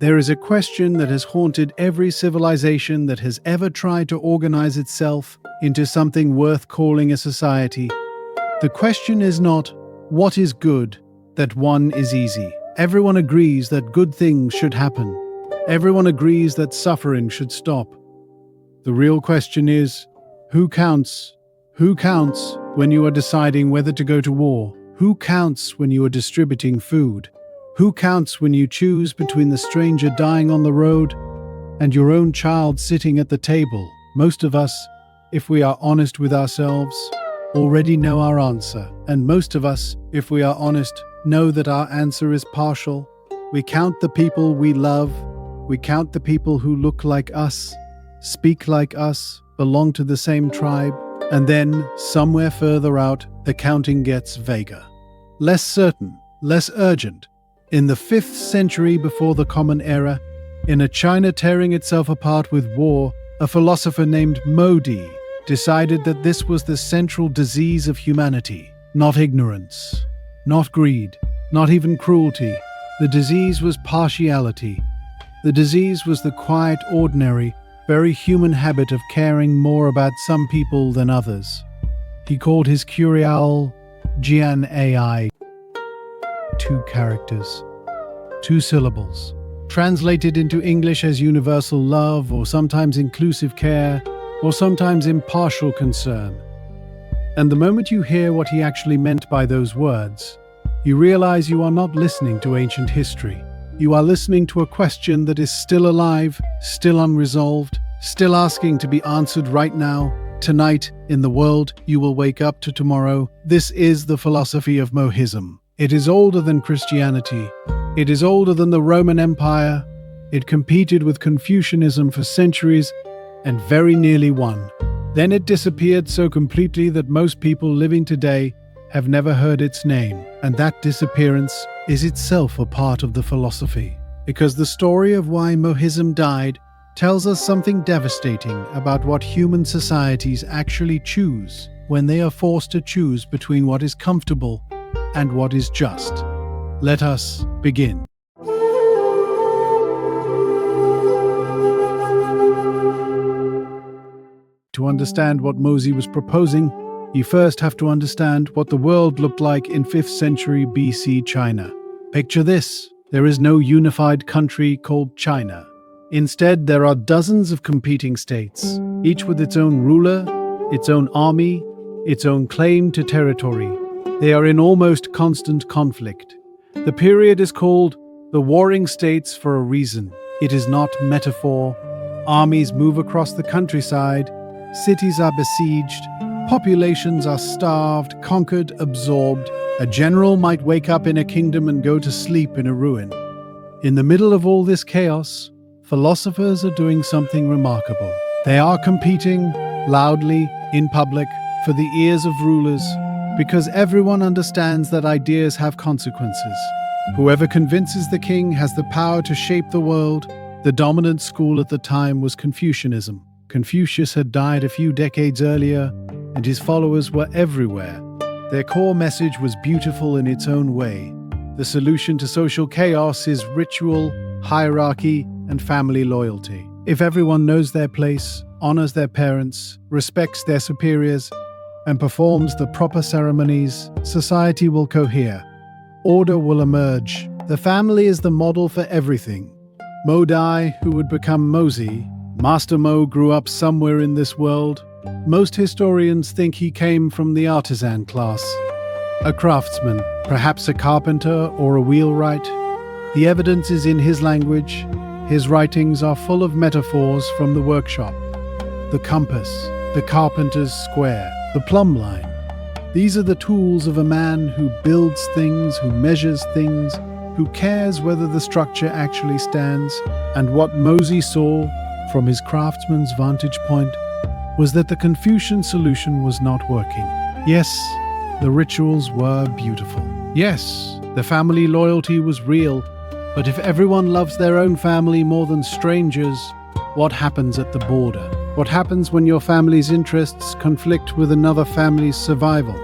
There is a question that has haunted every civilization that has ever tried to organize itself into something worth calling a society. The question is not, what is good, that one is easy. Everyone agrees that good things should happen. Everyone agrees that suffering should stop. The real question is, who counts? Who counts when you are deciding whether to go to war? Who counts when you are distributing food? Who counts when you choose between the stranger dying on the road and your own child sitting at the table? Most of us, if we are honest with ourselves, already know our answer. And most of us, if we are honest, know that our answer is partial. We count the people we love. We count the people who look like us, speak like us, belong to the same tribe. And then, somewhere further out, the counting gets vaguer, less certain, less urgent. In the 5th century before the Common Era, in a China tearing itself apart with war, a philosopher named Mozi decided that this was the central disease of humanity. Not ignorance, not greed, not even cruelty. The disease was partiality. The disease was the quiet, ordinary, very human habit of caring more about some people than others. He called his curial Jian'ai. 2 characters, 2 syllables, translated into English as universal love, or sometimes inclusive care, or sometimes impartial concern. And the moment you hear what he actually meant by those words, you realize you are not listening to ancient history. You are listening to a question that is still alive, still unresolved, still asking to be answered right now, tonight, in the world you will wake up to tomorrow. This is the philosophy of Mohism. It is older than Christianity. It is older than the Roman Empire. It competed with Confucianism for centuries and very nearly won. Then it disappeared so completely that most people living today have never heard its name, and that disappearance is itself a part of the philosophy. Because the story of why Mohism died tells us something devastating about what human societies actually choose when they are forced to choose between what is comfortable and what is just. Let us begin. To understand what Mozi was proposing, you first have to understand what the world looked like in 5th century BC China. Picture this: there is no unified country called China. Instead, there are dozens of competing states, each with its own ruler, its own army, its own claim to territory. They are in almost constant conflict. The period is called the Warring States for a reason. It is not metaphor. Armies move across the countryside, cities are besieged, populations are starved, conquered, absorbed. A general might wake up in a kingdom and go to sleep in a ruin. In the middle of all this chaos, philosophers are doing something remarkable. They are competing loudly in public for the ears of rulers, because everyone understands that ideas have consequences. Whoever convinces the king has the power to shape the world. The dominant school at the time was Confucianism. Confucius had died a few decades earlier, and his followers were everywhere. Their core message was beautiful in its own way. The solution to social chaos is ritual, hierarchy, and family loyalty. If everyone knows their place, honors their parents, respects their superiors, and performs the proper ceremonies, society will cohere. Order will emerge. The family is the model for everything. Mozi, who would become Mozi, Master Mo, grew up somewhere in this world. Most historians think he came from the artisan class. A craftsman, perhaps a carpenter or a wheelwright. The evidence is in his language. His writings are full of metaphors from the workshop. The compass, the carpenter's square, the plumb line. These are the tools of a man who builds things, who measures things, who cares whether the structure actually stands. And what Mozi saw, from his craftsman's vantage point, was that the Confucian solution was not working. Yes, the rituals were beautiful. Yes, the family loyalty was real. But if everyone loves their own family more than strangers, what happens at the border? What happens when your family's interests conflict with another family's survival?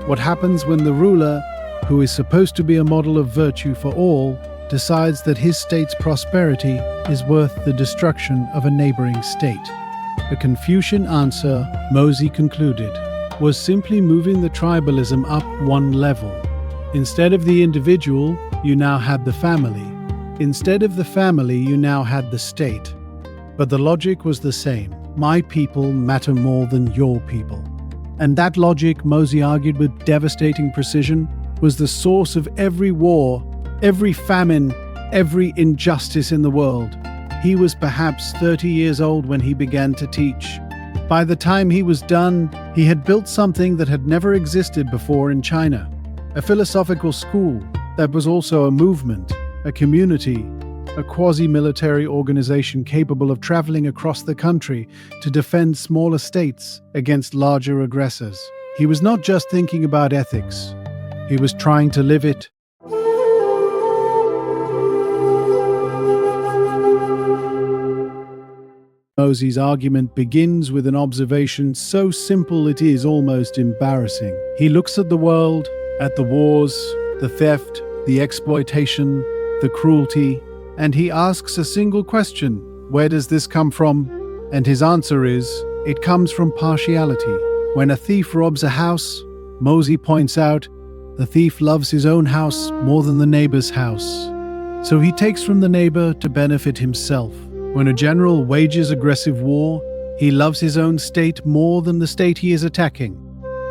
What happens when the ruler, who is supposed to be a model of virtue for all, decides that his state's prosperity is worth the destruction of a neighboring state. The Confucian answer, Mozi concluded, was simply moving the tribalism up one level. Instead of the individual, you now had the family. Instead of the family, you now had the state. But the logic was the same. My people matter more than your people. And that logic, Mozi argued with devastating precision, was the source of every war, every famine, every injustice in the world. He was perhaps 30 years old when he began to teach. By the time he was done, he had built something that had never existed before in China. A philosophical school that was also a movement, a community, a quasi-military organization capable of traveling across the country to defend smaller states against larger aggressors. He was not just thinking about ethics. He was trying to live it. Mozi's argument begins with an observation so simple it is almost embarrassing. He looks at the world, at the wars, the theft, the exploitation, the cruelty, and he asks a single question: where does this come from? And his answer is, it comes from partiality. When a thief robs a house, Mozi points out, the thief loves his own house more than the neighbor's house. So he takes from the neighbor to benefit himself. When a general wages aggressive war, he loves his own state more than the state he is attacking.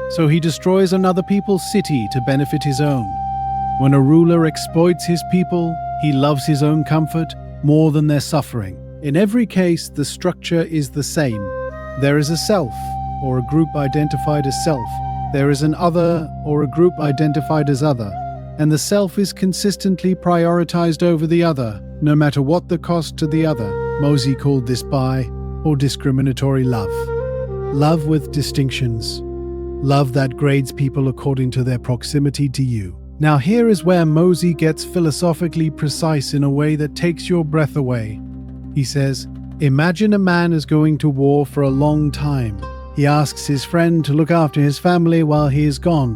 So he destroys another people's city to benefit his own. When a ruler exploits his people, he loves his own comfort more than their suffering. In every case, the structure is the same. There is a self, or a group identified as self. There is an other, or a group identified as other. And the self is consistently prioritized over the other, no matter what the cost to the other. Mozi called this bi, or discriminatory love. Love with distinctions. Love that grades people according to their proximity to you. Now here is where Mozi gets philosophically precise in a way that takes your breath away. He says, imagine a man is going to war for a long time. He asks his friend to look after his family while he is gone.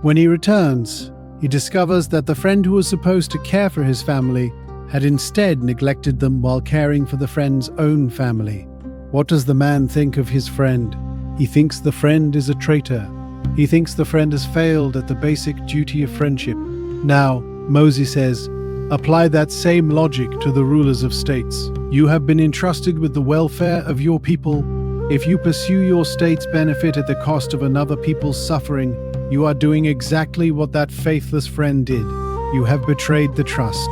When he returns, he discovers that the friend who was supposed to care for his family had instead neglected them while caring for the friend's own family. What does the man think of his friend? He thinks the friend is a traitor. He thinks the friend has failed at the basic duty of friendship. Now, Mozi says, apply that same logic to the rulers of states. You have been entrusted with the welfare of your people. If you pursue your state's benefit at the cost of another people's suffering, you are doing exactly what that faithless friend did. You have betrayed the trust.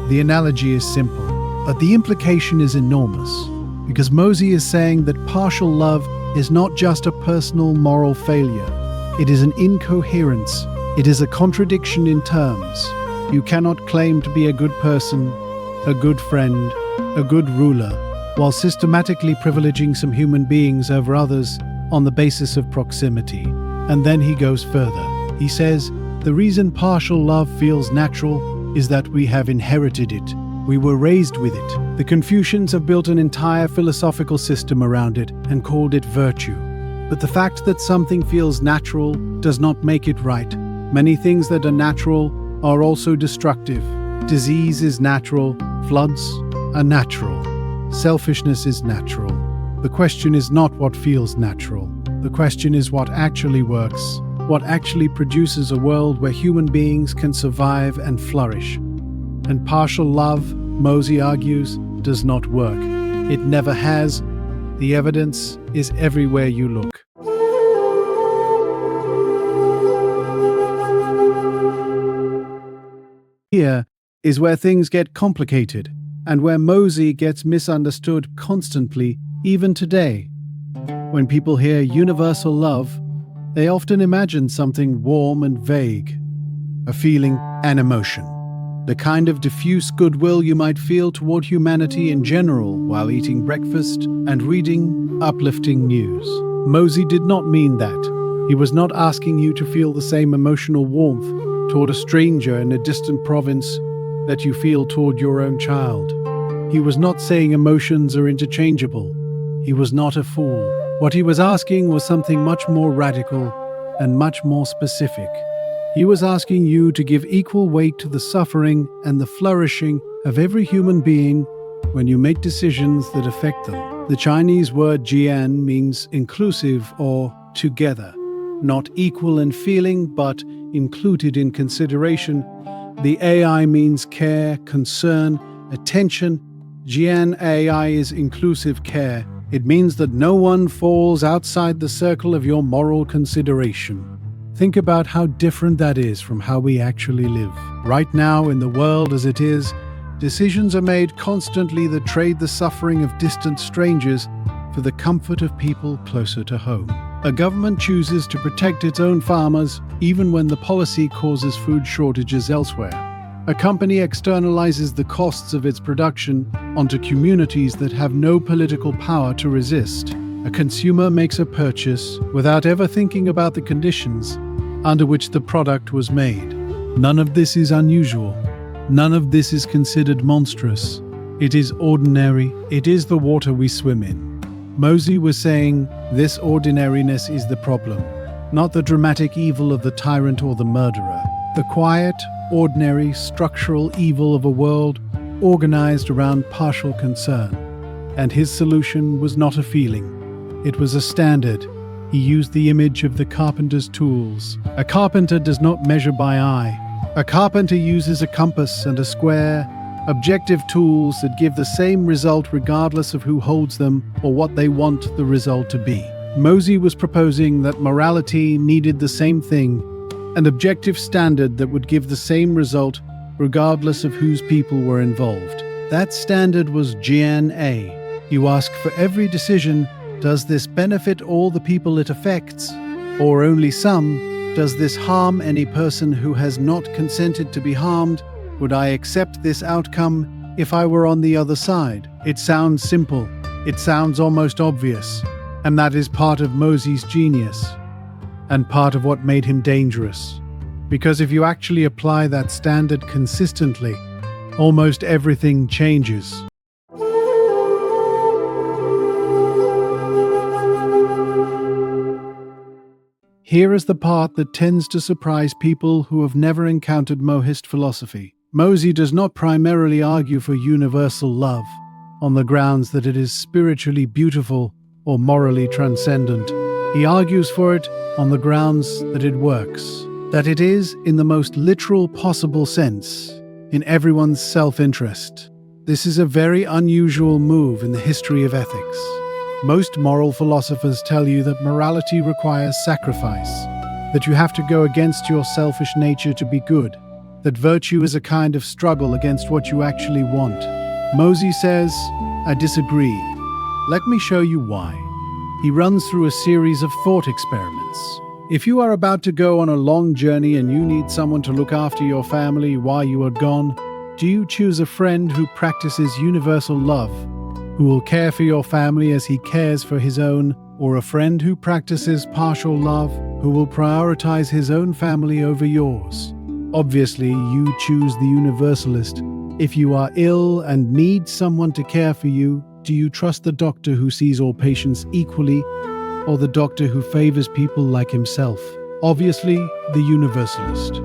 The analogy is simple, but the implication is enormous, because Mozi is saying that partial love is not just a personal moral failure. It is an incoherence. It is a contradiction in terms. You cannot claim to be a good person, a good friend, a good ruler, while systematically privileging some human beings over others on the basis of proximity. And then he goes further. He says, the reason partial love feels natural is that we have inherited it. We were raised with it. The Confucians have built an entire philosophical system around it and called it virtue. But the fact that something feels natural does not make it right. Many things that are natural are also destructive. Disease is natural. Floods are natural. Selfishness is natural. The question is not what feels natural. The question is what actually works, what actually produces a world where human beings can survive and flourish. And partial love, Mozi argues, does not work. It never has. The evidence is everywhere you look. Here is where things get complicated, and where Mozi gets misunderstood constantly, even today. When people hear universal love, they often imagine something warm and vague, a feeling, an emotion, the kind of diffuse goodwill you might feel toward humanity in general while eating breakfast and reading uplifting news. Mozi did not mean that. He was not asking you to feel the same emotional warmth toward a stranger in a distant province that you feel toward your own child. He was not saying emotions are interchangeable. He was not a fool. What he was asking was something much more radical and much more specific. He was asking you to give equal weight to the suffering and the flourishing of every human being when you make decisions that affect them. The Chinese word Jian means inclusive or together, not equal in feeling but included in consideration. The AI means care, concern, attention. Jian'ai is inclusive care. It means that no one falls outside the circle of your moral consideration. Think about how different that is from how we actually live. Right now, in the world as it is, decisions are made constantly that trade the suffering of distant strangers for the comfort of people closer to home. A government chooses to protect its own farmers even when the policy causes food shortages elsewhere. A company externalizes the costs of its production onto communities that have no political power to resist. A consumer makes a purchase without ever thinking about the conditions under which the product was made. None of this is unusual. None of this is considered monstrous. It is ordinary. It is the water we swim in. Mozi was saying, this ordinariness is the problem, not the dramatic evil of the tyrant or the murderer. The quiet, ordinary, structural evil of a world organized around partial concern. And his solution was not a feeling. It was a standard. He used the image of the carpenter's tools. A carpenter does not measure by eye. A carpenter uses a compass and a square, objective tools that give the same result regardless of who holds them or what they want the result to be. Mozi was proposing that morality needed the same thing, an objective standard that would give the same result regardless of whose people were involved. That standard was Jian'ai. You ask for every decision, does this benefit all the people it affects, or only some? Does this harm any person who has not consented to be harmed? Would I accept this outcome if I were on the other side? It sounds simple. It sounds almost obvious. And that is part of Mozi's genius, and part of what made him dangerous. Because if you actually apply that standard consistently, almost everything changes. Here is the part that tends to surprise people who have never encountered Mohist philosophy. Mozi does not primarily argue for universal love on the grounds that it is spiritually beautiful or morally transcendent. He argues for it on the grounds that it works, that it is, in the most literal possible sense, in everyone's self-interest. This is a very unusual move in the history of ethics. Most moral philosophers tell you that morality requires sacrifice, that you have to go against your selfish nature to be good, that virtue is a kind of struggle against what you actually want. Mozi says, I disagree. Let me show you why. He runs through a series of thought experiments. If you are about to go on a long journey and you need someone to look after your family while you are gone, do you choose a friend who practices universal love, who will care for your family as he cares for his own, or a friend who practices partial love, who will prioritize his own family over yours? Obviously, you choose the universalist. If you are ill and need someone to care for you, do you trust the doctor who sees all patients equally, or the doctor who favors people like himself? Obviously, the universalist.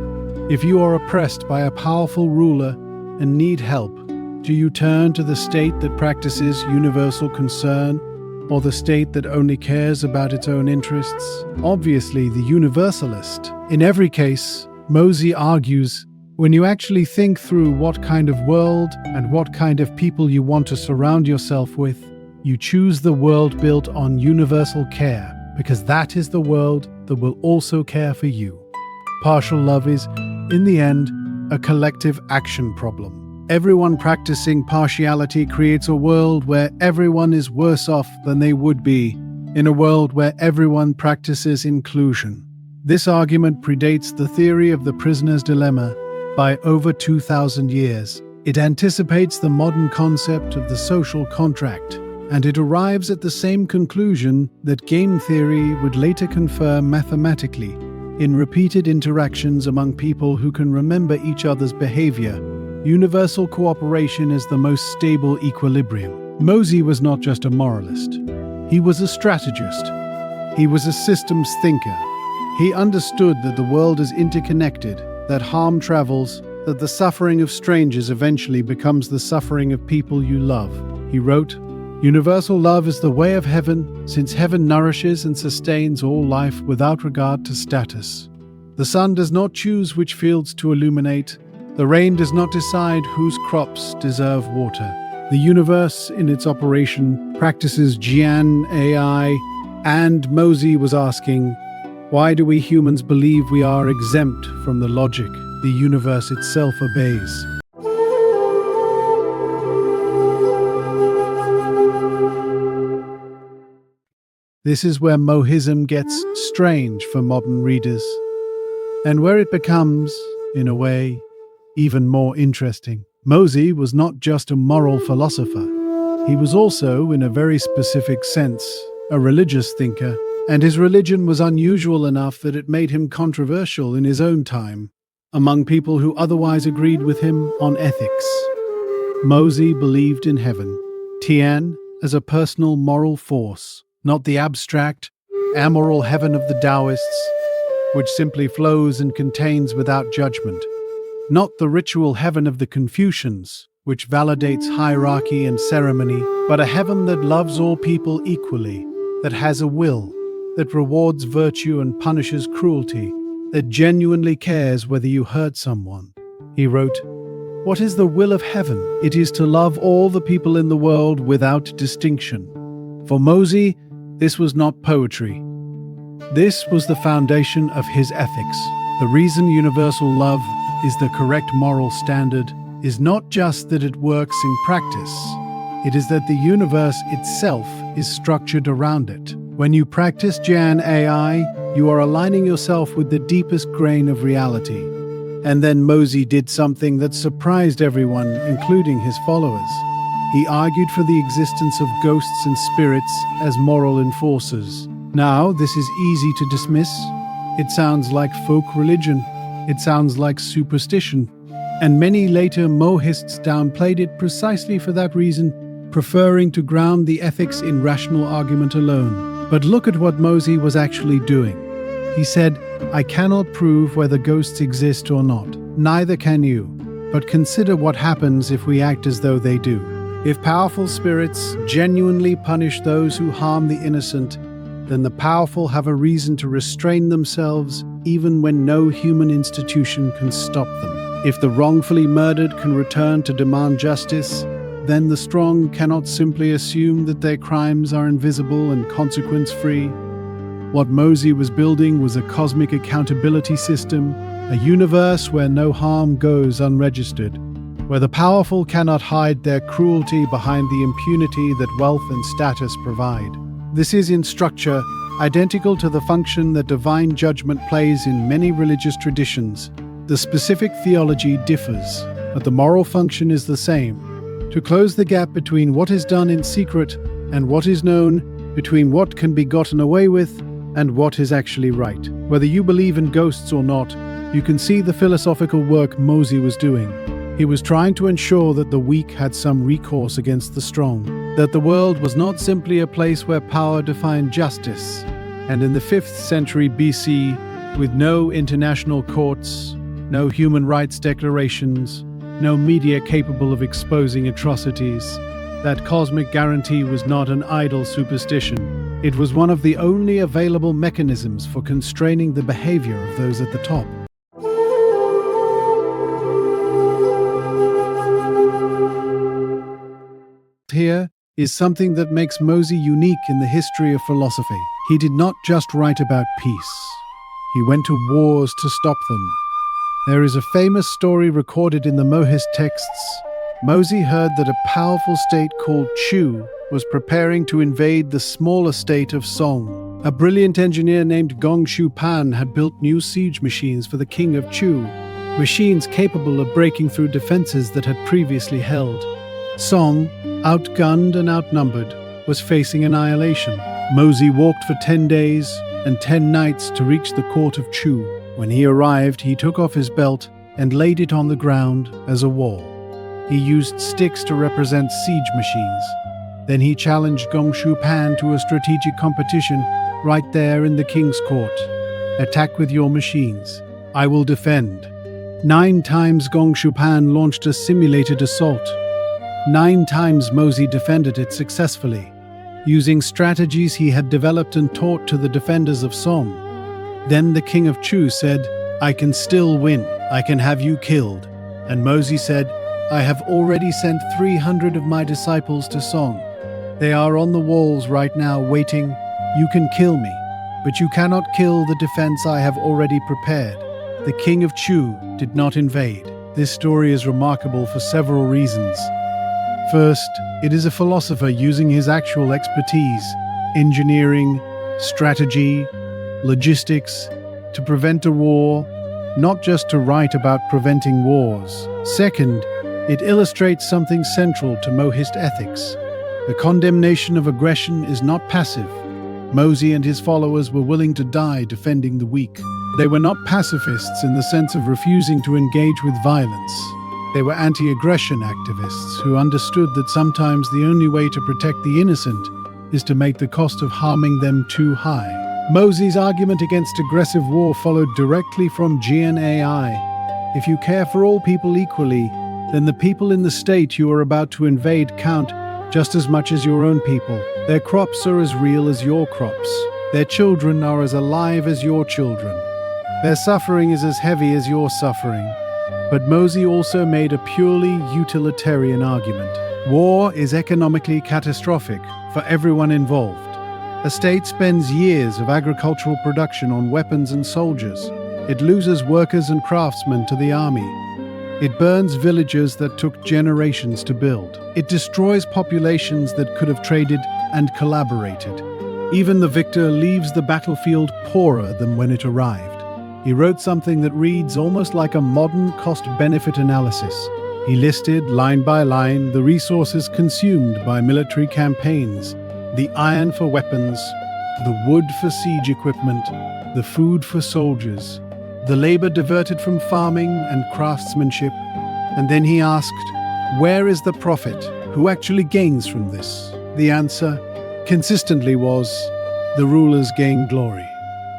If you are oppressed by a powerful ruler and need help, do you turn to the state that practices universal concern, or the state that only cares about its own interests? Obviously, the universalist. In every case, Mozi argues, when you actually think through what kind of world and what kind of people you want to surround yourself with, you choose the world built on universal care, because that is the world that will also care for you. Partial love is, in the end, a collective action problem. Everyone practicing partiality creates a world where everyone is worse off than they would be, in a world where everyone practices inclusion. This argument predates the theory of the prisoner's dilemma by over 2,000 years. It anticipates the modern concept of the social contract, and it arrives at the same conclusion that game theory would later confirm mathematically in repeated interactions among people who can remember each other's behavior. Universal cooperation is the most stable equilibrium. Mozi was not just a moralist. He was a strategist. He was a systems thinker. He understood that the world is interconnected, that harm travels, that the suffering of strangers eventually becomes the suffering of people you love. He wrote, "Universal love is the way of heaven, since heaven nourishes and sustains all life without regard to status. The sun does not choose which fields to illuminate. The rain does not decide whose crops deserve water. The universe, in its operation, practices Jian'ai." And Mozi was asking, why do we humans believe we are exempt from the logic the universe itself obeys? This is where Mohism gets strange for modern readers, and where it becomes, in a way, even more interesting. Mozi was not just a moral philosopher. He was also, in a very specific sense, a religious thinker, and his religion was unusual enough that it made him controversial in his own time, among people who otherwise agreed with him on ethics. Mozi believed in heaven, Tian, as a personal moral force, not the abstract, amoral heaven of the Taoists, which simply flows and contains without judgment. Not the ritual heaven of the Confucians, which validates hierarchy and ceremony, but a heaven that loves all people equally, that has a will, that rewards virtue and punishes cruelty, that genuinely cares whether you hurt someone. He wrote, "What is the will of heaven? It is to love all the people in the world without distinction." For Mozi, this was not poetry. This was the foundation of his ethics. The reason universal love is the correct moral standard is not just that it works in practice. It is that the universe itself is structured around it. When you practice Jian'ai, you are aligning yourself with the deepest grain of reality. And then Mozi did something that surprised everyone, including his followers. He argued for the existence of ghosts and spirits as moral enforcers. Now, this is easy to dismiss. It sounds like folk religion. It sounds like superstition. And many later Mohists downplayed it precisely for that reason, preferring to ground the ethics in rational argument alone. But look at what Mozi was actually doing. He said, "I cannot prove whether ghosts exist or not. Neither can you. But consider what happens if we act as though they do. If powerful spirits genuinely punish those who harm the innocent, then the powerful have a reason to restrain themselves even when no human institution can stop them. If the wrongfully murdered can return to demand justice, then the strong cannot simply assume that their crimes are invisible and consequence-free." What Mozi was building was a cosmic accountability system, a universe where no harm goes unregistered, where the powerful cannot hide their cruelty behind the impunity that wealth and status provide. This is, in structure, identical to the function that divine judgment plays in many religious traditions. The specific theology differs, but the moral function is the same: to close the gap between what is done in secret and what is known, between what can be gotten away with and what is actually right. Whether you believe in ghosts or not, you can see the philosophical work Mozi was doing. He was trying to ensure that the weak had some recourse against the strong, that the world was not simply a place where power defined justice. And in the 5th century BC, with no international courts, no human rights declarations, no media capable of exposing atrocities, that cosmic guarantee was not an idle superstition. It was one of the only available mechanisms for constraining the behavior of those at the top. Here is something that makes Mozi unique in the history of philosophy. He did not just write about peace. He went to wars to stop them. There is a famous story recorded in the Mohist texts. Mozi heard that a powerful state called Chu was preparing to invade the smaller state of Song. A brilliant engineer named Gong Shu Pan had built new siege machines for the king of Chu, machines capable of breaking through defenses that had previously held. Song, outgunned and outnumbered, was facing annihilation. Mozi walked for 10 days and 10 nights to reach the court of Chu. When he arrived, he took off his belt and laid it on the ground as a wall. He used sticks to represent siege machines. Then he challenged Gong Shu Pan to a strategic competition right there in the king's court. Attack with your machines. I will defend. 9 times Gong Shupan launched a simulated assault. 9 times Mozi defended it successfully, using strategies he had developed and taught to the defenders of Song. Then the king of Chu said, I can still win. I can have you killed. And Mozi said, I have already sent 300 of my disciples to Song. They are on the walls right now waiting. You can kill me, but you cannot kill the defense I have already prepared. The king of Chu did not invade. This story is remarkable for several reasons. First, it is a philosopher using his actual expertise, engineering, strategy, logistics, to prevent a war, not just to write about preventing wars. Second, it illustrates something central to Mohist ethics. The condemnation of aggression is not passive. Mozi and his followers were willing to die defending the weak. They were not pacifists in the sense of refusing to engage with violence. They were anti-aggression activists who understood that sometimes the only way to protect the innocent is to make the cost of harming them too high. Mozi's argument against aggressive war followed directly from Jian'ai. If you care for all people equally, then the people in the state you are about to invade count just as much as your own people. Their crops are as real as your crops. Their children are as alive as your children. Their suffering is as heavy as your suffering. But Mozi also made a purely utilitarian argument. War is economically catastrophic for everyone involved. A state spends years of agricultural production on weapons and soldiers. It loses workers and craftsmen to the army. It burns villages that took generations to build. It destroys populations that could have traded and collaborated. Even the victor leaves the battlefield poorer than when it arrived. He wrote something that reads almost like a modern cost-benefit analysis. He listed, line by line, the resources consumed by military campaigns, the iron for weapons, the wood for siege equipment, the food for soldiers, the labor diverted from farming and craftsmanship. And then he asked, where is the profit? Who actually gains from this? The answer consistently was, the rulers gain glory.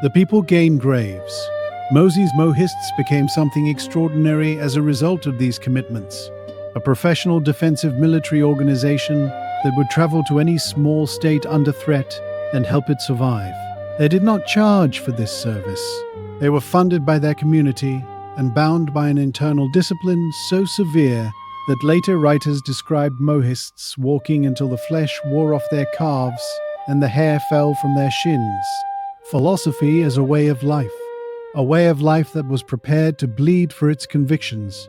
The people gain graves. Mozi's Mohists became something extraordinary as a result of these commitments. A professional defensive military organization that would travel to any small state under threat and help it survive. They did not charge for this service. They were funded by their community and bound by an internal discipline so severe that later writers described Mohists walking until the flesh wore off their calves and the hair fell from their shins. Philosophy as a way of life that was prepared to bleed for its convictions.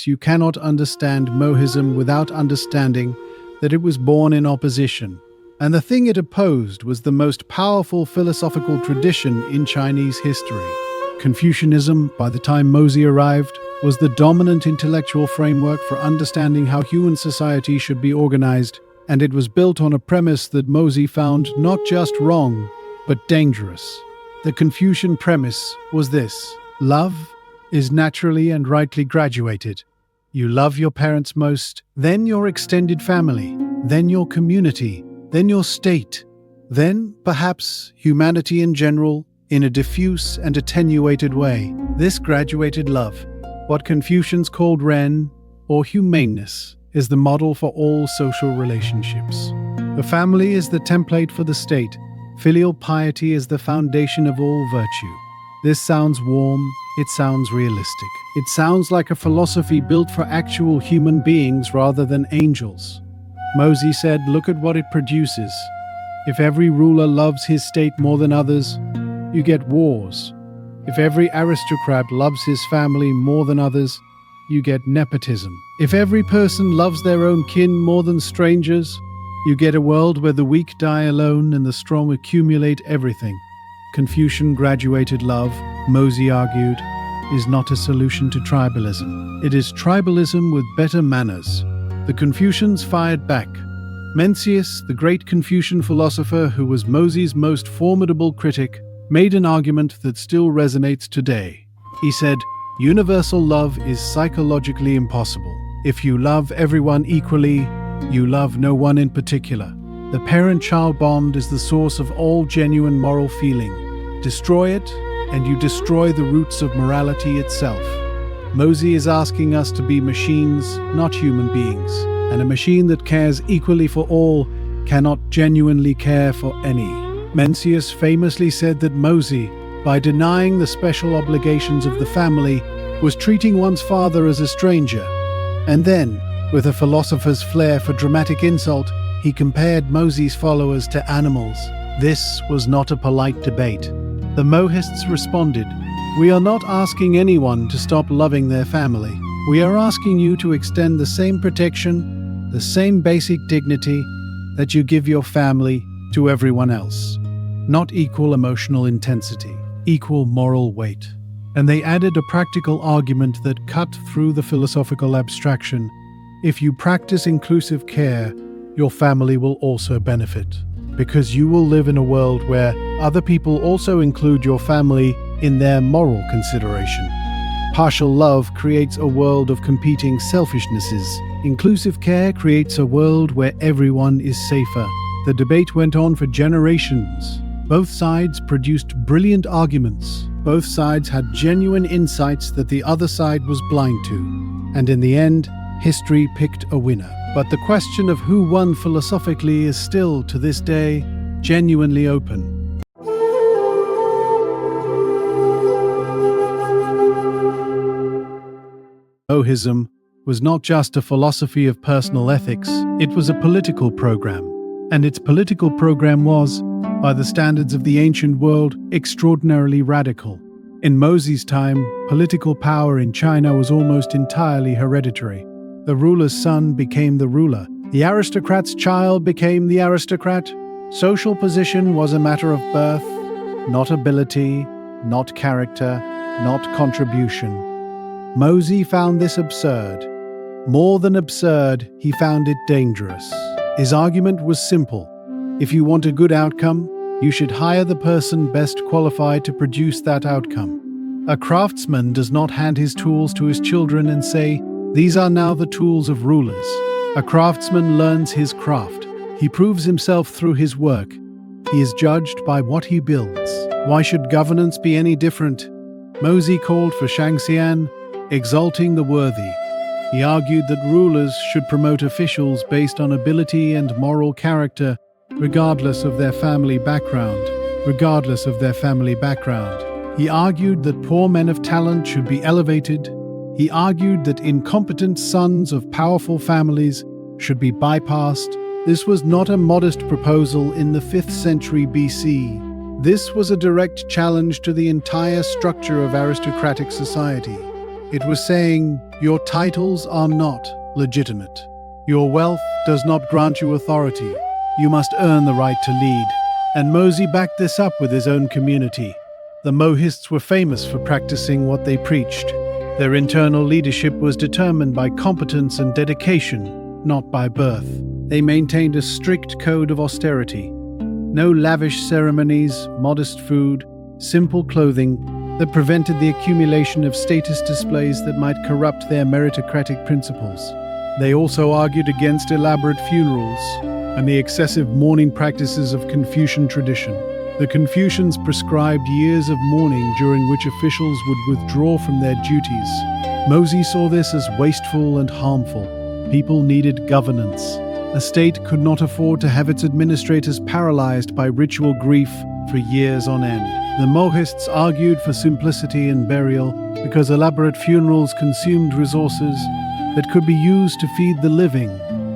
You cannot understand Mohism without understanding that it was born in opposition, and the thing it opposed was the most powerful philosophical tradition in Chinese history. Confucianism, by the time Mozi arrived, was the dominant intellectual framework for understanding how human society should be organized, and it was built on a premise that Mozi found not just wrong, but dangerous. The Confucian premise was this: love is naturally and rightly graduated. You love your parents most, then your extended family, then your community, then your state, then, perhaps, humanity in general, in a diffuse and attenuated way. This graduated love, what Confucians called Ren, or humaneness, is the model for all social relationships. The family is the template for the state. Filial piety is the foundation of all virtue. This sounds warm, it sounds realistic. It sounds like a philosophy built for actual human beings rather than angels. Mozi said, look at what it produces. If every ruler loves his state more than others, you get wars. If every aristocrat loves his family more than others, you get nepotism. If every person loves their own kin more than strangers, you get a world where the weak die alone and the strong accumulate everything. Confucian graduated love, Mozi argued, is not a solution to tribalism. It is tribalism with better manners. The Confucians fired back. Mencius, the great Confucian philosopher who was Mozi's most formidable critic, made an argument that still resonates today. He said, universal love is psychologically impossible. If you love everyone equally, You love no one in particular. The parent-child bond is the source of all genuine moral feeling. Destroy it, and you destroy the roots of morality itself. Mozi is asking us to be machines, not human beings, and a machine that cares equally for all cannot genuinely care for any. Mencius famously said that Mozi, by denying the special obligations of the family, was treating one's father as a stranger. And then, with a philosopher's flair for dramatic insult, he compared Mozi's followers to animals. This was not a polite debate. The Mohists responded, "We are not asking anyone to stop loving their family. We are asking you to extend the same protection, the same basic dignity that you give your family to everyone else. Not equal emotional intensity, equal moral weight." And they added a practical argument that cut through the philosophical abstraction. If you practice inclusive care, your family will also benefit, because you will live in a world where other people also include your family in their moral consideration. Partial love creates a world of competing selfishnesses. Inclusive care creates a world where everyone is safer. The debate went on for generations. Both sides produced brilliant arguments. Both sides had genuine insights that the other side was blind to. And in the end, history picked a winner. But the question of who won philosophically is still, to this day, genuinely open. Mohism was not just a philosophy of personal ethics, it was a political program. And its political program was, by the standards of the ancient world, extraordinarily radical. In Mozi's time, political power in China was almost entirely hereditary. The ruler's son became the ruler. The aristocrat's child became the aristocrat. Social position was a matter of birth, not ability, not character, not contribution. Mozi found this absurd. More than absurd, he found it dangerous. His argument was simple. If you want a good outcome, you should hire the person best qualified to produce that outcome. A craftsman does not hand his tools to his children and say, "These are now the tools of rulers." A craftsman learns his craft. He proves himself through his work. He is judged by what he builds. Why should governance be any different? Mozi called for Shangxian, exalting the worthy. He argued that rulers should promote officials based on ability and moral character, regardless of their family background. He argued that poor men of talent should be elevated. He argued that incompetent sons of powerful families should be bypassed. This was not a modest proposal in the 5th century BC. This was a direct challenge to the entire structure of aristocratic society. It was saying, your titles are not legitimate. Your wealth does not grant you authority. You must earn the right to lead. And Mozi backed this up with his own community. The Mohists were famous for practicing what they preached. Their internal leadership was determined by competence and dedication, not by birth. They maintained a strict code of austerity. No lavish ceremonies, modest food, simple clothing that prevented the accumulation of status displays that might corrupt their meritocratic principles. They also argued against elaborate funerals and the excessive mourning practices of Confucian tradition. The Confucians prescribed years of mourning during which officials would withdraw from their duties. Mozi saw this as wasteful and harmful. People needed governance. A state could not afford to have its administrators paralyzed by ritual grief for years on end. The Mohists argued for simplicity in burial because elaborate funerals consumed resources that could be used to feed the living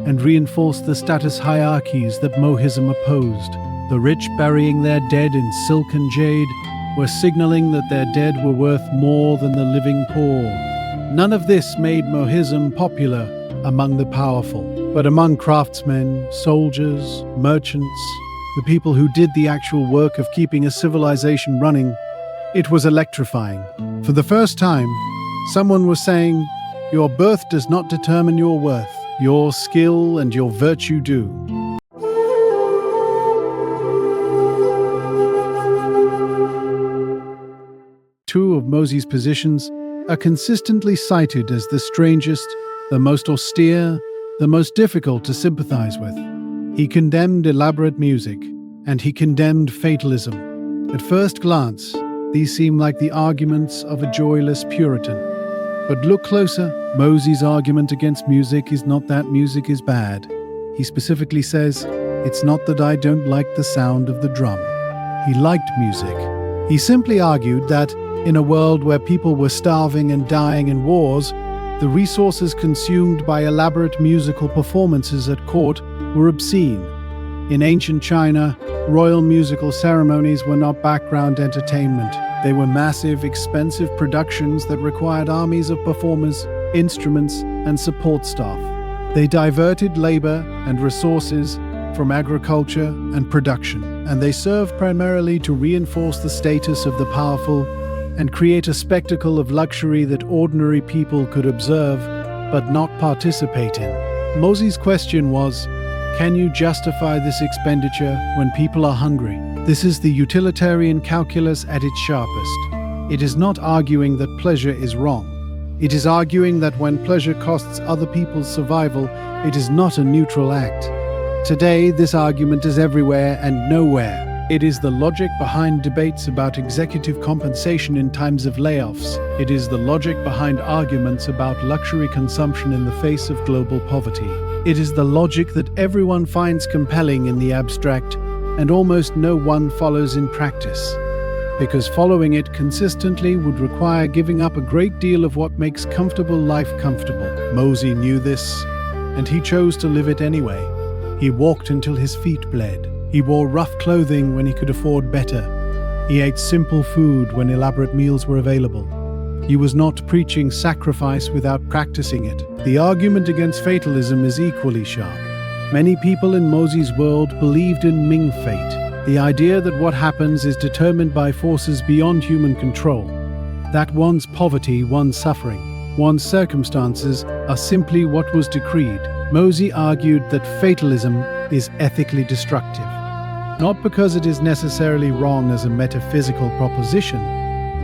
and reinforce the status hierarchies that Mohism opposed. The rich burying their dead in silk and jade were signaling that their dead were worth more than the living poor. None of this made Mohism popular among the powerful, but among craftsmen, soldiers, merchants, the people who did the actual work of keeping a civilization running, it was electrifying. For the first time, someone was saying, your birth does not determine your worth. Your skill and your virtue do. Two of Mozi's positions are consistently cited as the strangest, the most austere, the most difficult to sympathize with. He condemned elaborate music, and he condemned fatalism. At first glance, these seem like the arguments of a joyless Puritan. But look closer. Mozi's argument against music is not that music is bad. He specifically says, "It's not that I don't like the sound of the drum." He liked music. He simply argued that, in a world where people were starving and dying in wars, the resources consumed by elaborate musical performances at court were obscene. In ancient China, royal musical ceremonies were not background entertainment. They were massive, expensive productions that required armies of performers, instruments, and support staff. They diverted labor and resources from agriculture and production, and they served primarily to reinforce the status of the powerful and create a spectacle of luxury that ordinary people could observe but not participate in. Mozi's question was, can you justify this expenditure when people are hungry? This is the utilitarian calculus at its sharpest. It is not arguing that pleasure is wrong. It is arguing that when pleasure costs other people's survival, it is not a neutral act. Today, this argument is everywhere and nowhere. It is the logic behind debates about executive compensation in times of layoffs. It is the logic behind arguments about luxury consumption in the face of global poverty. It is the logic that everyone finds compelling in the abstract and almost no one follows in practice, because following it consistently would require giving up a great deal of what makes comfortable life comfortable. Mozi knew this, and he chose to live it anyway. He walked until his feet bled. He wore rough clothing when he could afford better. He ate simple food when elaborate meals were available. He was not preaching sacrifice without practicing it. The argument against fatalism is equally sharp. Many people in Mozi's world believed in Ming fate, the idea that what happens is determined by forces beyond human control, that one's poverty, one's suffering, one's circumstances are simply what was decreed. Mozi argued that fatalism is ethically destructive, not because it is necessarily wrong as a metaphysical proposition,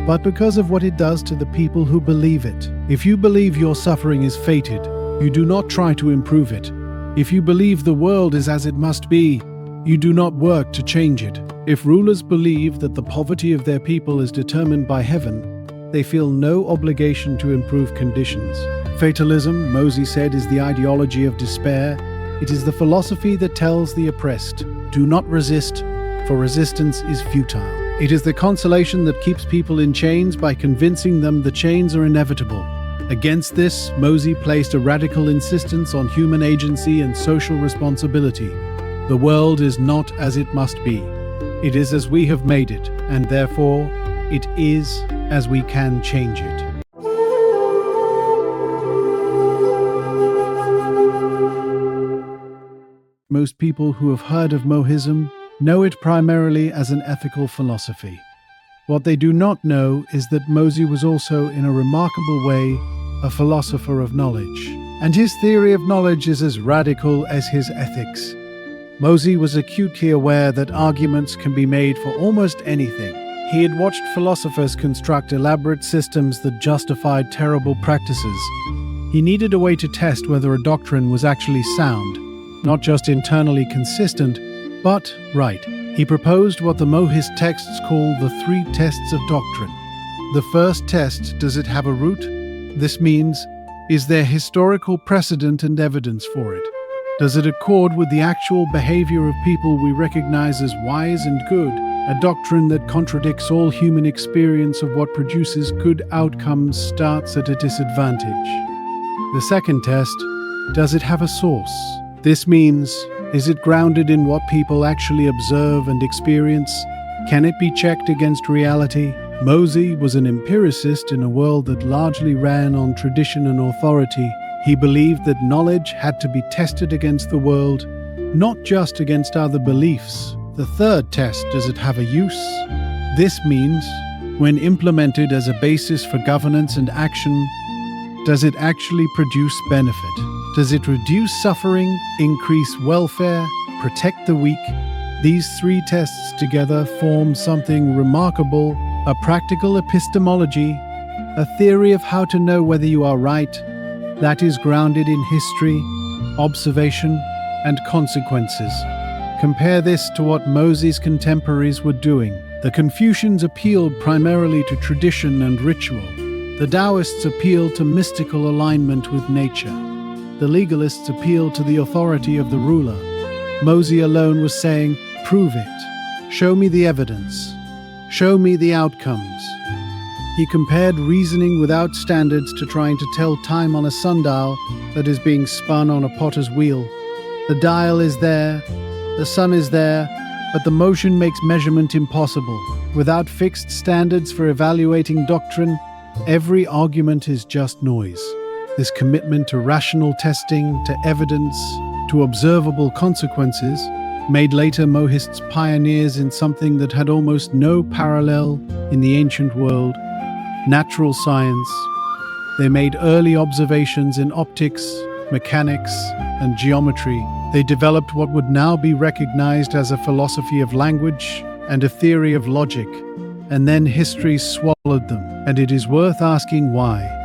but because of what it does to the people who believe it. If you believe your suffering is fated, you do not try to improve it. If you believe the world is as it must be, you do not work to change it. If rulers believe that the poverty of their people is determined by heaven, they feel no obligation to improve conditions. Fatalism, Mozi said, is the ideology of despair. It is the philosophy that tells the oppressed, do not resist, for resistance is futile. It is the consolation that keeps people in chains by convincing them the chains are inevitable. Against this, Mozi placed a radical insistence on human agency and social responsibility. The world is not as it must be. It is as we have made it, and therefore, it is as we can change it. Most people who have heard of Mohism know it primarily as an ethical philosophy. What they do not know is that Mozi was also, in a remarkable way, a philosopher of knowledge. And his theory of knowledge is as radical as his ethics. Mozi was acutely aware that arguments can be made for almost anything. He had watched philosophers construct elaborate systems that justified terrible practices. He needed a way to test whether a doctrine was actually sound, not just internally consistent, but right. He proposed what the Mohist texts call the 3 tests of doctrine. The first test, does it have a root? This means, is there historical precedent and evidence for it? Does it accord with the actual behavior of people we recognize as wise and good? A doctrine that contradicts all human experience of what produces good outcomes starts at a disadvantage. The second test, does it have a source? This means, is it grounded in what people actually observe and experience? Can it be checked against reality? Mozi was an empiricist in a world that largely ran on tradition and authority. He believed that knowledge had to be tested against the world, not just against other beliefs. The third test, does it have a use? This means, when implemented as a basis for governance and action, does it actually produce benefit? Does it reduce suffering, increase welfare, protect the weak? These 3 tests together form something remarkable, a practical epistemology, a theory of how to know whether you are right, that is grounded in history, observation, and consequences. Compare this to what Mozi's contemporaries were doing. The Confucians appealed primarily to tradition and ritual. The Taoists appealed to mystical alignment with nature. The legalists appealed to the authority of the ruler. Mozi alone was saying, "Prove it. Show me the evidence. Show me the outcomes." He compared reasoning without standards to trying to tell time on a sundial that is being spun on a potter's wheel. The dial is there, the sun is there, but the motion makes measurement impossible. Without fixed standards for evaluating doctrine, every argument is just noise. This commitment to rational testing, to evidence, to observable consequences, made later Mohists pioneers in something that had almost no parallel in the ancient world: natural science. They made early observations in optics, mechanics, and geometry. They developed what would now be recognized as a philosophy of language and a theory of logic, and then history swallowed them, and it is worth asking why.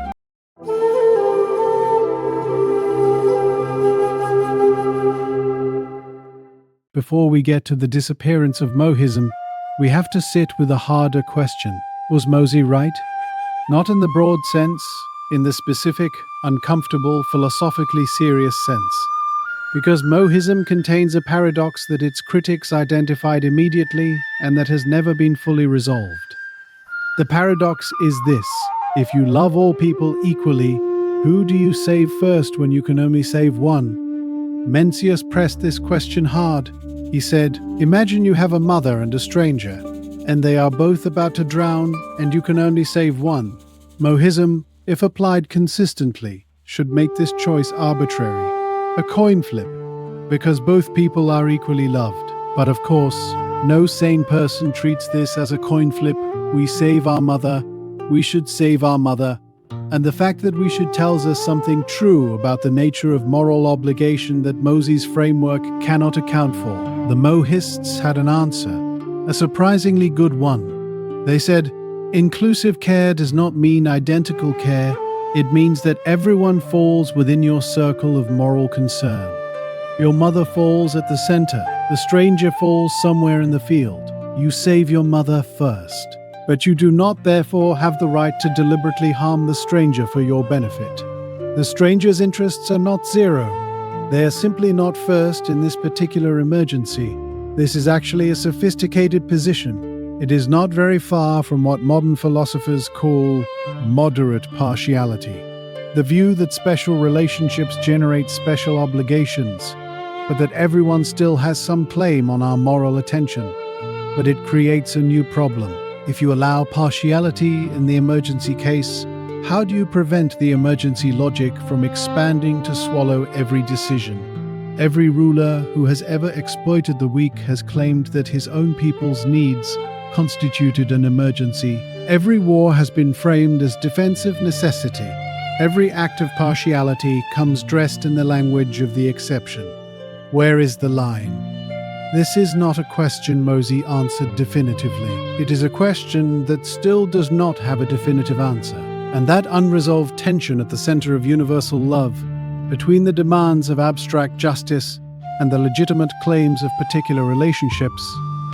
Before we get to the disappearance of Mohism, we have to sit with a harder question. Was Mozi right? Not in the broad sense, in the specific, uncomfortable, philosophically serious sense. Because Mohism contains a paradox that its critics identified immediately and that has never been fully resolved. The paradox is this: if you love all people equally, who do you save first when you can only save one? Mencius pressed this question hard. He said, imagine you have a mother and a stranger, and they are both about to drown, and you can only save one. Mohism, if applied consistently, should make this choice arbitrary. A coin flip, because both people are equally loved. But of course, no sane person treats this as a coin flip. We save our mother, we should save our mother. And the fact that we should tells us something true about the nature of moral obligation that Mozi's framework cannot account for. The Mohists had an answer, a surprisingly good one. They said, inclusive care does not mean identical care. It means that everyone falls within your circle of moral concern. Your mother falls at the center. The stranger falls somewhere in the field. You save your mother first. But you do not therefore have the right to deliberately harm the stranger for your benefit. The stranger's interests are not zero. They are simply not first in this particular emergency. This is actually a sophisticated position. It is not very far from what modern philosophers call moderate partiality. The view that special relationships generate special obligations, but that everyone still has some claim on our moral attention. But it creates a new problem. If you allow partiality in the emergency case, how do you prevent the emergency logic from expanding to swallow every decision? Every ruler who has ever exploited the weak has claimed that his own people's needs constituted an emergency. Every war has been framed as defensive necessity. Every act of partiality comes dressed in the language of the exception. Where is the line? This is not a question Mozi answered definitively. It is a question that still does not have a definitive answer. And that unresolved tension at the center of universal love, between the demands of abstract justice and the legitimate claims of particular relationships,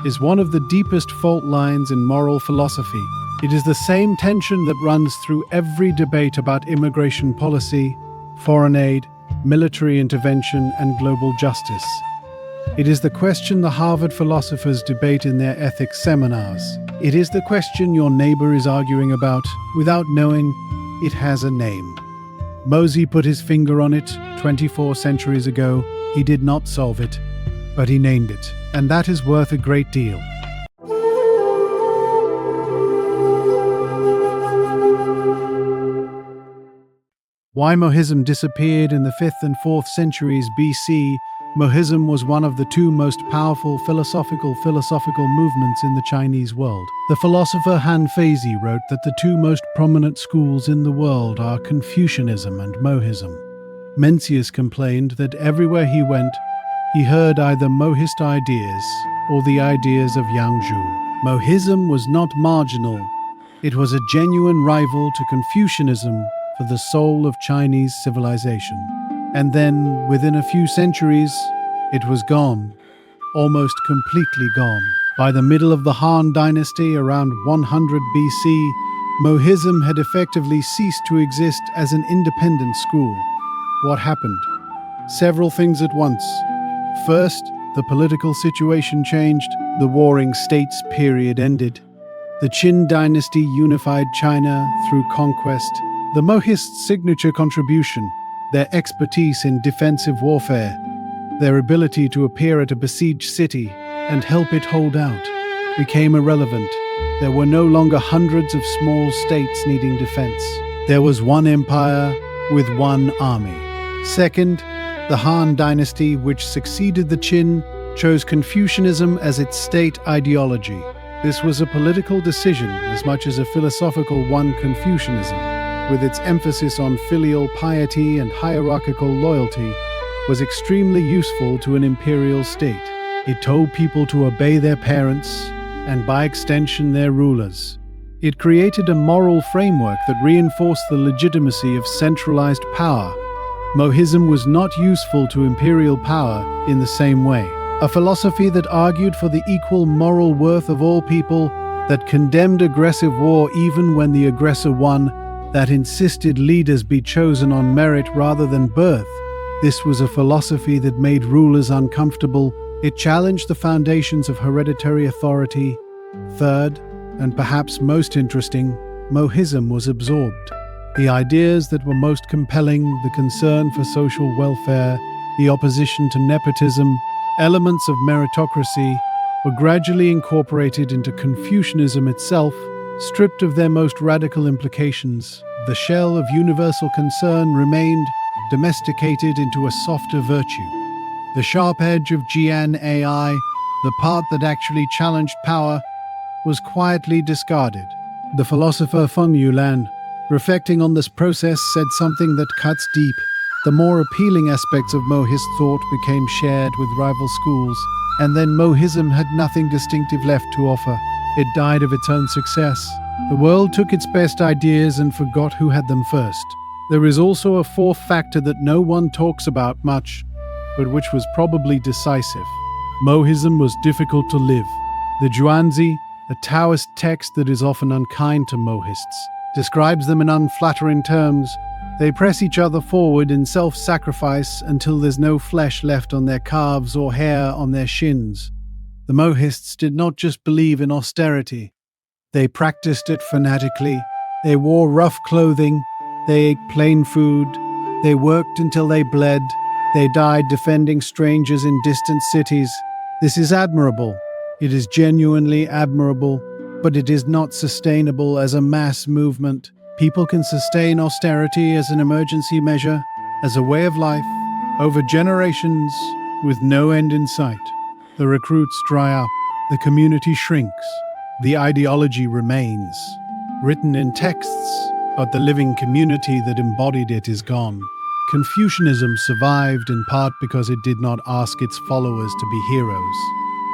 is one of the deepest fault lines in moral philosophy. It is the same tension that runs through every debate about immigration policy, foreign aid, military intervention, and global justice. It is the question the Harvard philosophers debate in their ethics seminars. It is the question your neighbor is arguing about without knowing it has a name. Mozi put his finger on it 24 centuries ago. He did not solve it, but he named it, and that is worth a great deal. Why Mohism disappeared in the 5th and 4th centuries BC. Mohism was one of the two most powerful philosophical movements in the Chinese world. The philosopher Han Feizi wrote that the two most prominent schools in the world are Confucianism and Mohism. Mencius complained that everywhere he went, he heard either Mohist ideas or the ideas of Yang Zhu. Mohism was not marginal. It was a genuine rival to Confucianism for the soul of Chinese civilization. And then, within a few centuries, it was gone, almost completely gone. By the middle of the Han Dynasty, around 100 BC, Mohism had effectively ceased to exist as an independent school. What happened? Several things at once. First, the political situation changed. The warring states period ended. The Qin dynasty unified China through conquest. The Mohists' signature contribution, their expertise in defensive warfare, their ability to appear at a besieged city and help it hold out, became irrelevant. There were no longer hundreds of small states needing defense. There was one empire with one army. Second, the Han dynasty, which succeeded the Qin, chose Confucianism as its state ideology. This was a political decision as much as a philosophical one. Confucianism, with its emphasis on filial piety and hierarchical loyalty, was extremely useful to an imperial state. It told people to obey their parents, and by extension their rulers. It created a moral framework that reinforced the legitimacy of centralized power. Mohism was not useful to imperial power in the same way. A philosophy that argued for the equal moral worth of all people, that condemned aggressive war even when the aggressor won, that insisted leaders be chosen on merit rather than birth. This was a philosophy that made rulers uncomfortable. It challenged the foundations of hereditary authority. Third, and perhaps most interesting, Mohism was absorbed. The ideas that were most compelling, the concern for social welfare, the opposition to nepotism, elements of meritocracy, were gradually incorporated into Confucianism itself, stripped of their most radical implications. The shell of universal concern remained, domesticated into a softer virtue. The sharp edge of Jian'ai, the part that actually challenged power, was quietly discarded. The philosopher Feng Yulan, reflecting on this process, said something that cuts deep. The more appealing aspects of Mohist thought became shared with rival schools, and then Mohism had nothing distinctive left to offer. It died of its own success. The world took its best ideas and forgot who had them first. There is also a fourth factor that no one talks about much, but which was probably decisive. Mohism was difficult to live. The Zhuangzi, a Taoist text that is often unkind to Mohists, describes them in unflattering terms. They press each other forward in self-sacrifice until there's no flesh left on their calves or hair on their shins. The Mohists did not just believe in austerity. They practiced it fanatically. They wore rough clothing. They ate plain food. They worked until they bled. They died defending strangers in distant cities. This is admirable. It is genuinely admirable, but it is not sustainable as a mass movement. People can sustain austerity as an emergency measure, as a way of life, over generations, with no end in sight. The recruits dry up. The community shrinks. The ideology remains, written in texts, but the living community that embodied it is gone. Confucianism survived in part because it did not ask its followers to be heroes.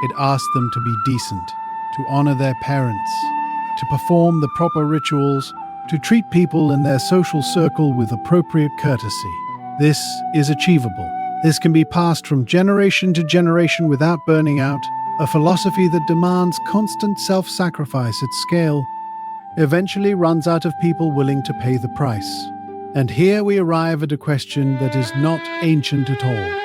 It asked them to be decent, to honor their parents, to perform the proper rituals, to treat people in their social circle with appropriate courtesy. This is achievable. This can be passed from generation to generation without burning out. A philosophy that demands constant self-sacrifice at scale eventually runs out of people willing to pay the price. And here we arrive at a question that is not ancient at all.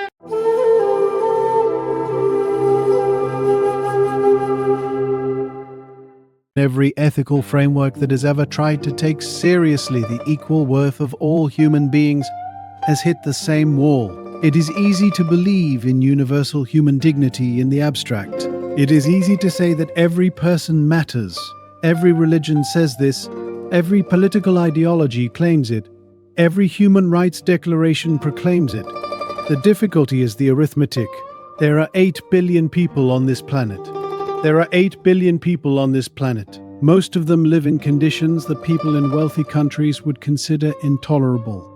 Every ethical framework that has ever tried to take seriously the equal worth of all human beings has hit the same wall. It is easy to believe in universal human dignity in the abstract. It is easy to say that every person matters. Every religion says this. Every political ideology claims it. Every human rights declaration proclaims it. The difficulty is the arithmetic. There are 8 billion people on this planet. There are 8 billion people on this planet. Most of them live in conditions that people in wealthy countries would consider intolerable.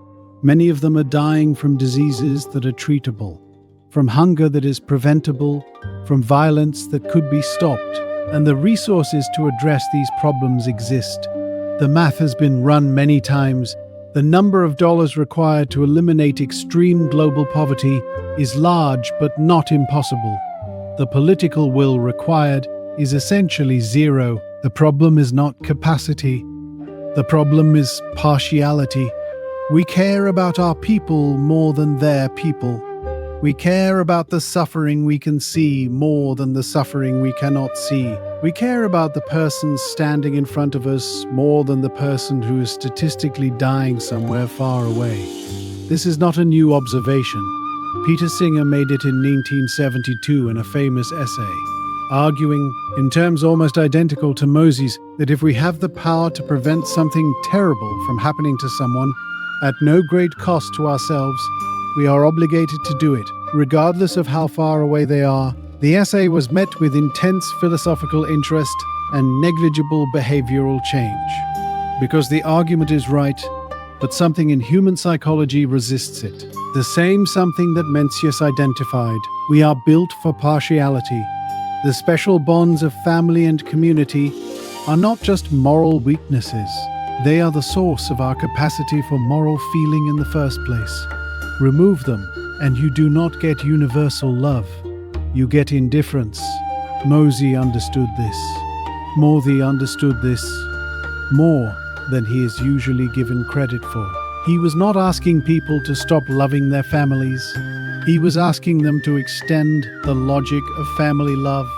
Many of them are dying from diseases that are treatable, from hunger that is preventable, from violence that could be stopped. And the resources to address these problems exist. The math has been run many times. The number of dollars required to eliminate extreme global poverty is large but not impossible. The political will required is essentially zero. The problem is not capacity. The problem is partiality. We care about our people more than their people. We care about the suffering we can see more than the suffering we cannot see. We care about the person standing in front of us more than the person who is statistically dying somewhere far away. This is not a new observation. Peter Singer made it in 1972 in a famous essay, arguing, in terms almost identical to Mozi's, that if we have the power to prevent something terrible from happening to someone, at no great cost to ourselves, we are obligated to do it, regardless of how far away they are. The essay was met with intense philosophical interest and negligible behavioral change. Because the argument is right, but something in human psychology resists it. The same something that Mencius identified. We are built for partiality. The special bonds of family and community are not just moral weaknesses. They are the source of our capacity for moral feeling in the first place. Remove them, and you do not get universal love. You get indifference. Mozi understood this. Mozi understood this more than he is usually given credit for. He was not asking people to stop loving their families. He was asking them to extend the logic of family love,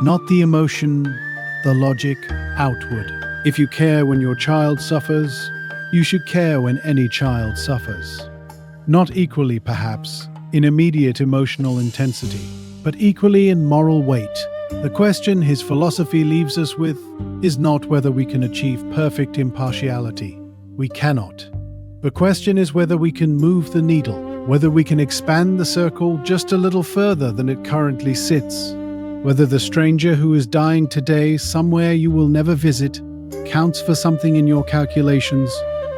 not the emotion, the logic outward. If you care when your child suffers, you should care when any child suffers. Not equally, perhaps, in immediate emotional intensity, but equally in moral weight. The question his philosophy leaves us with is not whether we can achieve perfect impartiality. We cannot. The question is whether we can move the needle, whether we can expand the circle just a little further than it currently sits, whether the stranger who is dying today somewhere you will never visit counts for something in your calculations.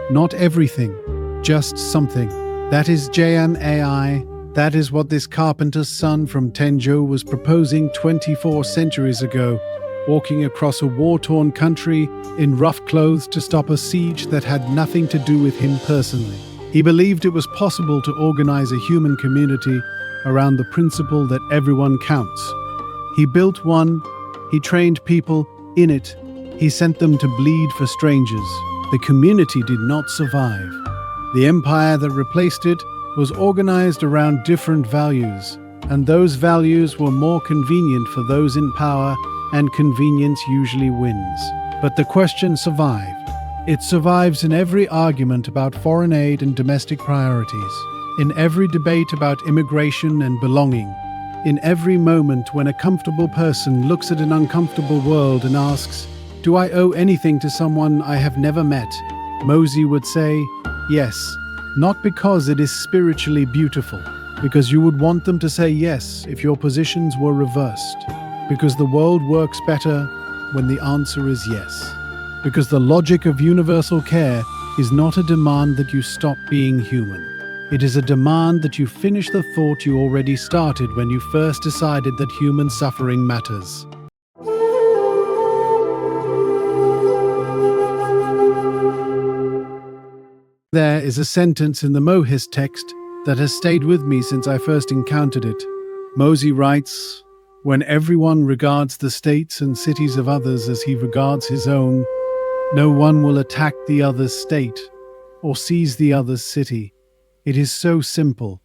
Not everything, just something. That is Jian'ai. That is what this carpenter's son from Tenjo was proposing 24 centuries ago, walking across a war-torn country in rough clothes to stop a siege that had nothing to do with him personally. He believed it was possible to organize a human community around the principle that everyone counts. He built one, he trained people in it, he sent them to bleed for strangers. The community did not survive. The empire that replaced it was organized around different values, and those values were more convenient for those in power, and convenience usually wins. But the question survived. It survives in every argument about foreign aid and domestic priorities, in every debate about immigration and belonging, in every moment when a comfortable person looks at an uncomfortable world and asks, "Do I owe anything to someone I have never met?" Mozi would say, yes, not because it is spiritually beautiful, because you would want them to say yes if your positions were reversed, because the world works better when the answer is yes, because the logic of universal care is not a demand that you stop being human. It is a demand that you finish the thought you already started when you first decided that human suffering matters. There is a sentence in the Mohist text that has stayed with me since I first encountered it. Mozi writes, "When everyone regards the states and cities of others as he regards his own, no one will attack the other's state or seize the other's city. It is so simple.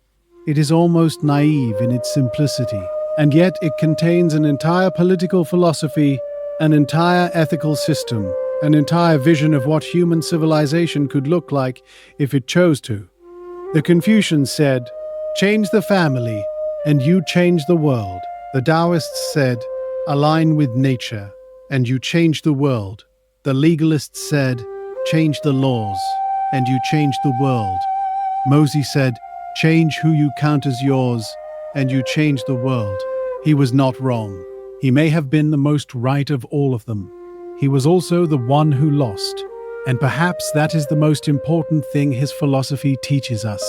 It is almost naive in its simplicity, and yet it contains an entire political philosophy, an entire ethical system, an entire vision of what human civilization could look like if it chose to. The Confucians said, 'Change the family, and you change the world.' The Taoists said, 'Align with nature, and you change the world.' The legalists said, 'Change the laws, and you change the world.' Mozi said, 'Change who you count as yours, and you change the world.' He was not wrong. He may have been the most right of all of them. He was also the one who lost. And perhaps that is the most important thing his philosophy teaches us.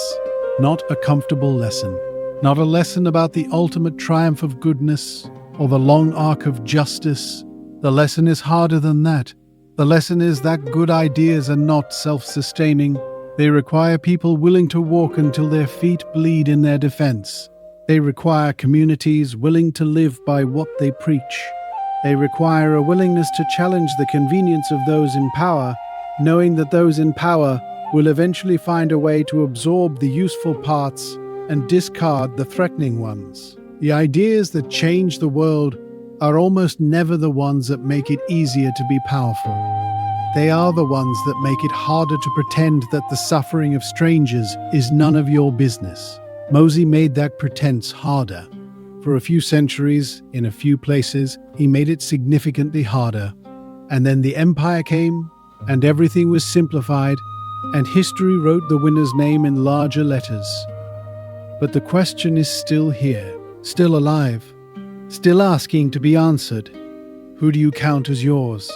Not a comfortable lesson. Not a lesson about the ultimate triumph of goodness or the long arc of justice. The lesson is harder than that. The lesson is that good ideas are not self-sustaining. They require people willing to walk until their feet bleed in their defense. They require communities willing to live by what they preach. They require a willingness to challenge the convenience of those in power, knowing that those in power will eventually find a way to absorb the useful parts and discard the threatening ones. The ideas that change the world are almost never the ones that make it easier to be powerful. They are the ones that make it harder to pretend that the suffering of strangers is none of your business. Mozi made that pretense harder. For a few centuries, in a few places, he made it significantly harder. And then the empire came, and everything was simplified, and history wrote the winner's name in larger letters. But the question is still here, still alive, still asking to be answered. Who do you count as yours?